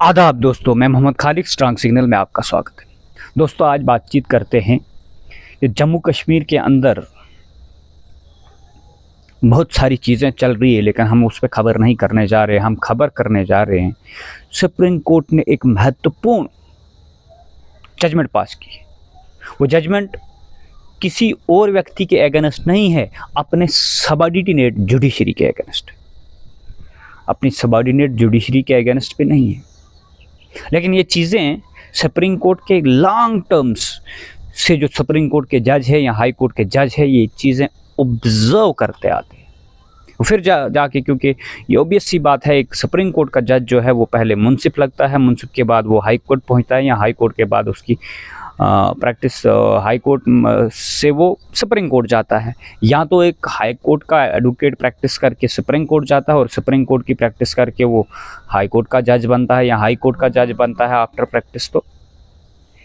आदाब दोस्तों, मैं मोहम्मद खालिक स्ट्रांग सिग्नल में आपका स्वागत है। दोस्तों, आज बातचीत करते हैं कि जम्मू कश्मीर के अंदर बहुत सारी चीज़ें चल रही है, लेकिन हम उस पर खबर नहीं करने जा रहे हैं। हम खबर करने जा रहे हैं सुप्रीम कोर्ट ने एक महत्वपूर्ण जजमेंट पास की। वो जजमेंट किसी और व्यक्ति के अगेंस्ट नहीं है, अपने सबऑर्डिनेट जुडिशरी के अगेंस्ट, अपनी सबऑर्डिनेट जुडिशरी के अगेंस्ट पे नहीं है। लेकिन ये चीज़ें सुप्रीम कोर्ट के लॉन्ग टर्म्स से जो सुप्रीम कोर्ट के जज है या हाई कोर्ट के जज है, ये चीज़ें ऑब्जर्व करते आते हैं। फिर जाके क्योंकि ये ऑब्वियस सी बात है, एक सुप्रीम कोर्ट का जज जो है वो पहले मुंसिफ लगता है, मुंसिफ के बाद वो हाई कोर्ट पहुंचता है, या हाई कोर्ट के बाद उसकी प्रैक्टिस हाई कोर्ट से वो सुप्रीम कोर्ट जाता है, या तो एक हाई कोर्ट का एडवोकेट प्रैक्टिस करके सुप्रीम कोर्ट जाता है और सुप्रीम कोर्ट की प्रैक्टिस करके वो हाई कोर्ट का जज बनता है या हाई कोर्ट का जज बनता है आफ्टर प्रैक्टिस। तो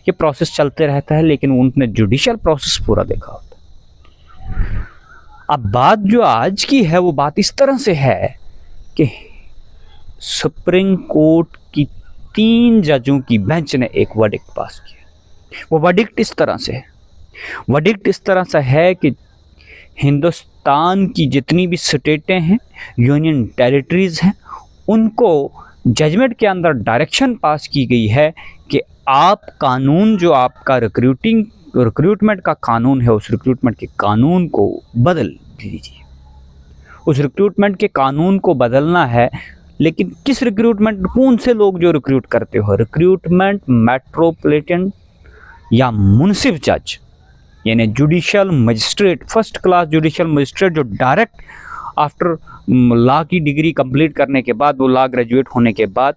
ये प्रोसेस चलते रहता है, लेकिन उन्होंने जुडिशियल प्रोसेस पूरा देखा होता है। अब बात जो आज की है वो बात इस तरह से है कि सुप्रीम कोर्ट की 3 जजों की बेंच ने एक वर्डिक्ट पास किया। वो वर्डिक्ट इस तरह से है, वर्डिक्ट इस तरह से है कि हिंदुस्तान की जितनी भी स्टेटें हैं, यूनियन टेरिटरीज हैं, उनको जजमेंट के अंदर डायरेक्शन पास की गई है कि आप कानून जो आपका रिक्रूटमेंट का कानून है, उस रिक्रूटमेंट के कानून को बदल दीजिए। उस रिक्रूटमेंट के कानून को बदलना है, लेकिन किस रिक्रूटमेंट, कौन से लोग जो रिक्रूट करते हो, रिक्रूटमेंट मेट्रोपॉलिटन या मुंसिफ जज, यानी judicial magistrate, first class judicial magistrate, जो डायरेक्ट आफ्टर लॉ की डिग्री कंप्लीट करने के बाद, वो लॉ ग्रेजुएट होने के बाद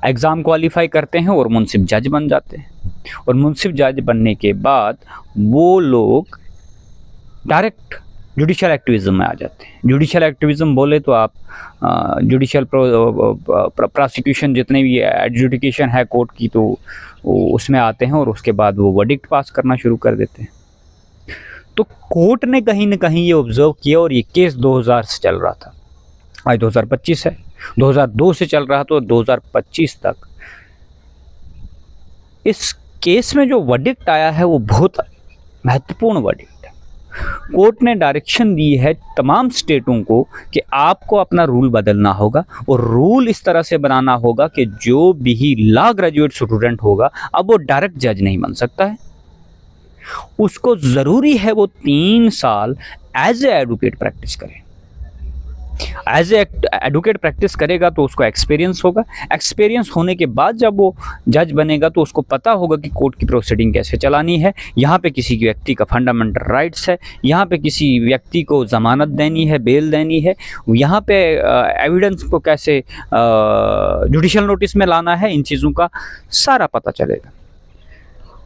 एग्ज़ाम क्वालिफाई करते हैं और मुंसिफ जज बन जाते हैं। और मुंसिफ जज बनने के बाद वो लोग डायरेक्ट जुडिशियल एक्टिविज़म में आ जाते हैं। जुडिशियल एक्टिविज़म बोले तो आप जुडिशियल प्रोसिक्यूशन, जितने भी एडजुडिकेशन है कोर्ट की, तो उसमें आते हैं और उसके बाद वो वर्डिक्ट पास करना शुरू कर देते हैं। तो कोर्ट ने कहीं ना कहीं ये ऑब्जर्व किया, और ये केस 2000 से चल रहा था, आज 2025 है, 2002 से चल रहा था, 2025 तक इस केस में जो वर्डिक्ट आया है वो बहुत महत्वपूर्ण वर्डिक्ट। कोर्ट ने डायरेक्शन दी है तमाम स्टेटों को कि आपको अपना रूल बदलना होगा, और रूल इस तरह से बनाना होगा कि जो भी लॉ ग्रेजुएट स्टूडेंट होगा, अब वो डायरेक्ट जज नहीं बन सकता है, उसको ज़रूरी है वो 3 साल एज ए एडवोकेट प्रैक्टिस करे। एज ए एडवोकेट प्रैक्टिस करेगा तो उसको एक्सपीरियंस होगा। एक्सपीरियंस होने के बाद जब वो जज बनेगा तो उसको पता होगा कि कोर्ट की प्रोसीडिंग कैसे चलानी है, यहाँ पे किसी व्यक्ति का फंडामेंटल राइट्स है, यहाँ पे किसी व्यक्ति को ज़मानत देनी है, बेल देनी है, यहाँ पे एविडेंस को कैसे जुडिशियल नोटिस में लाना है, इन चीज़ों का सारा पता चलेगा।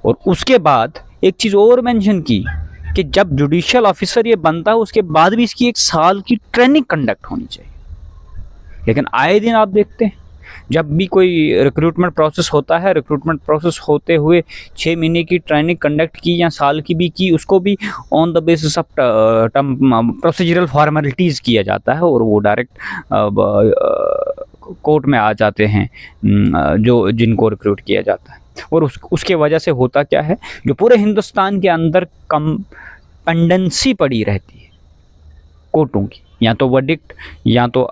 और उसके बाद एक चीज़ और मेंशन की कि जब जुडिशियल ऑफिसर ये बनता है, उसके बाद भी इसकी 1 साल की ट्रेनिंग कंडक्ट होनी चाहिए। लेकिन आए दिन आप देखते हैं, जब भी कोई रिक्रूटमेंट प्रोसेस होता है, रिक्रूटमेंट प्रोसेस होते हुए 6 महीने की ट्रेनिंग कंडक्ट की या साल की भी की, उसको भी on the basis of procedural formalities किया जाता है, और वो डायरेक्ट कोर्ट में आ जाते हैं जो जिनको रिक्रूट किया जाता है। और उसके वजह से होता क्या है, जो पूरे हिंदुस्तान के अंदर कंपेंडेंसी पड़ी रहती है कोर्टों की, या तो वर्डिक्ट, या तो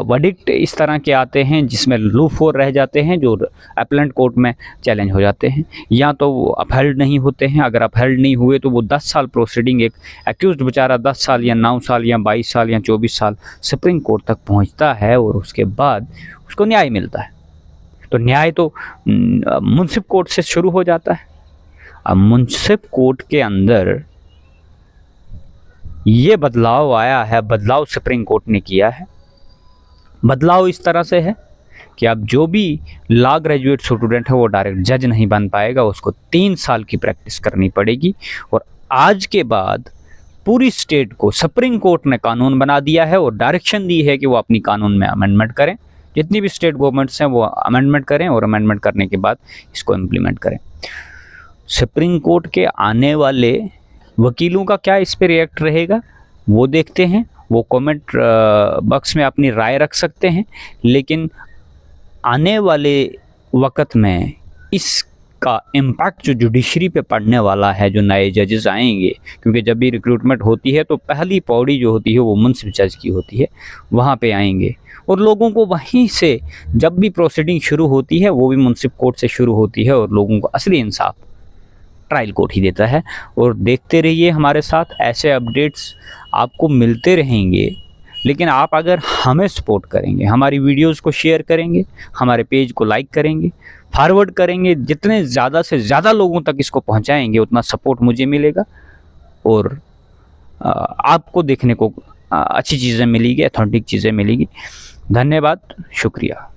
वर्डिक्ट इस तरह के आते हैं जिसमें लूप होल रह जाते हैं, जो अपीलेंट कोर्ट में चैलेंज हो जाते हैं, या तो वो अपहेल्ड नहीं होते हैं। अगर अपहेल्ड नहीं हुए तो वो 10 साल प्रोसीडिंग, एक एक्यूज्ड बेचारा 10 साल या 9 साल या 22 साल या 24 साल सुप्रीम कोर्ट तक पहुंचता है, और उसके बाद उसको न्याय मिलता है। तो न्याय तो मुंसिफ कोर्ट से शुरू हो जाता है। अब मुंसिफ कोर्ट के अंदर ये बदलाव आया है, बदलाव सुप्रीम कोर्ट ने किया है। बदलाव इस तरह से है कि अब जो भी लॉ ग्रेजुएट स्टूडेंट है वो डायरेक्ट जज नहीं बन पाएगा, उसको 3 साल की प्रैक्टिस करनी पड़ेगी। और आज के बाद पूरी स्टेट को सुप्रीम कोर्ट ने कानून बना दिया है और डायरेक्शन दी है कि वो अपनी कानून में अमेंडमेंट करें। जितनी भी स्टेट गवर्नमेंट्स हैं वो अमेंडमेंट करें, और अमेंडमेंट करने के बाद इसको इम्प्लीमेंट करें। सुप्रीम कोर्ट के आने वाले वकीलों का क्या इस पर रिएक्ट रहेगा वो देखते हैं। वो कमेंट बॉक्स में अपनी राय रख सकते हैं, लेकिन आने वाले वक्त में इसका इम्पैक्ट जो जुडिशरी पे पड़ने वाला है, जो नए जजेस आएंगे, क्योंकि जब भी रिक्रूटमेंट होती है तो पहली पौड़ी जो होती है वो मुंसिफ जज की होती है, वहाँ पे आएंगे और लोगों को वहीं से जब भी प्रोसीडिंग शुरू होती है वो भी मुंसिफ कोर्ट से शुरू होती है और लोगों को असली इंसाफ ट्रायल कोर्ट ही देता है। और देखते रहिए हमारे साथ, ऐसे अपडेट्स आपको मिलते रहेंगे। लेकिन आप अगर हमें सपोर्ट करेंगे, हमारी वीडियोस को शेयर करेंगे, हमारे पेज को लाइक करेंगे, फॉरवर्ड करेंगे, जितने ज़्यादा से ज़्यादा लोगों तक इसको पहुंचाएंगे उतना सपोर्ट मुझे मिलेगा और आपको देखने को अच्छी चीज़ें मिलेगी, अथेंटिक चीज़ें मिलेगी। धन्यवाद, शुक्रिया।